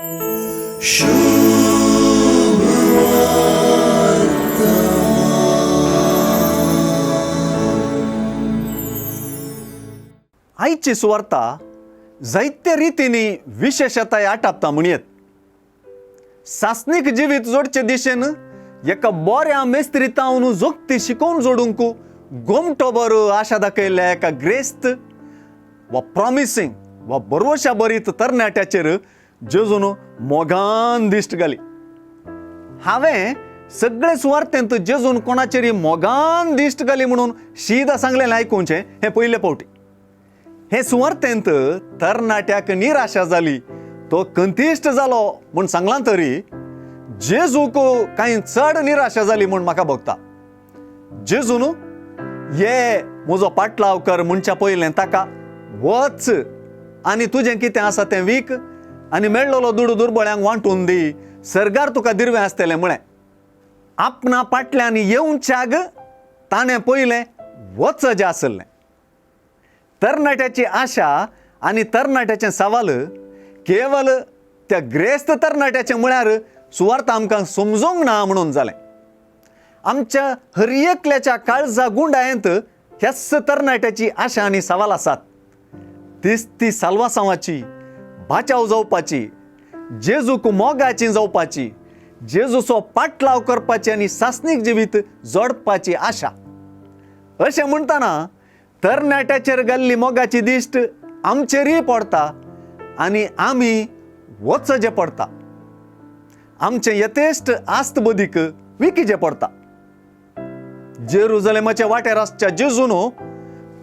आईची सुवार्ता जायत्या रितीने विशेषताय आटापता म्हणयेत. सासनिक जिवीत जोडचे दिशेन एका बऱ्या मेस्त्रीतावन जोगती शिकोवन जोडूंक गोमटोबर आशा दाखयल्या एका ग्रेस्त वा प्रॉमिसिंग वा बरोवशा बरीत तरणाट्याचेर जेजून मोगान दिश्ट घाली. हांवें सगळे सुवार्थेंत जेजून कोणाचेरी मोगान दिश्ट घाली म्हणून शीदा सांगलेलें आयकुचें हें पयले फावटी. हे सुवार्थेंत तरणाट्याक निराशा जाली, तो कंतिश्ट जालो म्हूण सांगलां तरी जेजूक कांय चड निराशा जाली म्हूण म्हाका भोगता. जेजून ये म्हजो पाटलाव कर म्हणच्या पयलें ताका वच आनी तुजें कितें आसा तें वीक आनी मेळ्ळलो दुडू दुर्बळ्यांक वांटून दी, सरगार तुका दिर्वें आसतलें म्हळें. आपणा पाटल्यान येवच्याग ताणें पयलें वचचें आसलें. तरणाट्याची आशा आनी तरणाट्याचें सवाल केवल त्या ग्रेस्त तरणाट्याचे म्हळ्यार सुवार्थ आमकां समजूंक ना म्हणून जालें. आमच्या हर एकल्याच्या काळजा गुंडायेंत ह्याच तरणाट्याची आशा आनी सवाल आसात. ती साल्वासांवाची, बाचाव जावपाची, जेजूक मोगाची जावपाची, जेजूचो पाटलाव करपाची आनी सासनीक जिवीत जोडपाची आशा. अशें म्हणटना तरणाट्याचेर घाल्ली मोगाची दिश्ट आमचेरय पडटा आनी आमी वचचें पडटा. आमचें यथेश्ट आस्त बदीक विकिचें पडटा. जेरुजलेमाच्या वाटेर आसच्या जेजून,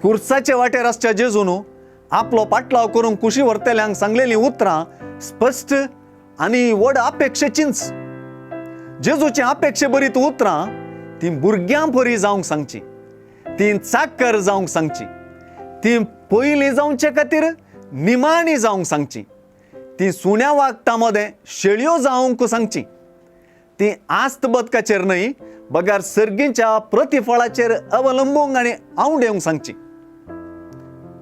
कुर्साचे वाटेर आसच्या जेजून आपलो पाटलाव करूंक कुशी व्हरतल्यांक सांगलेलीं उतरां स्पश्ट आनी व्हड अपेक्षेचींच. जेजूची अपेक्षे बरीत उतरां ती भुरग्यां परी जावंक सांगची, ती चाकर जावंक सांगची, ती पयलीं जावचे खातीर निमाणी जावंक सांगची, ती सुण्या वागता मदें शेळयो जावंक सांगची, ती आस्त बदकाचेर न्हय बगार सर्गीच्या प्रतिफळाचेर अवलंबूंक आनी आवडेवंक सांगची.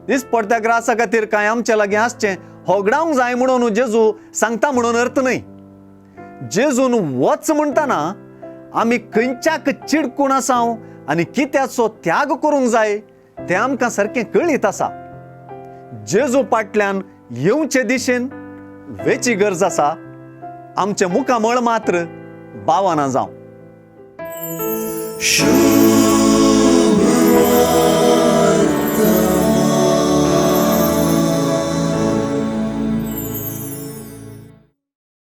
दिसपट्ट्या ग्रासा खातीर कांय आमचे लागीं आसचें होगडावंक जाय म्हणून जेजू सांगता म्हणून अर्थ न्हय. जेजून वच म्हणटना आमी खंयच्याक चिडकून आसाव आनी कित्याचो त्याग करूंक जाय तें आमकां सारकें कळीत आसा. जेजू पाटल्यान येवचे दिशेन वेची गरज आसा. आमचे मुखामळ मात्र बावाना जावं.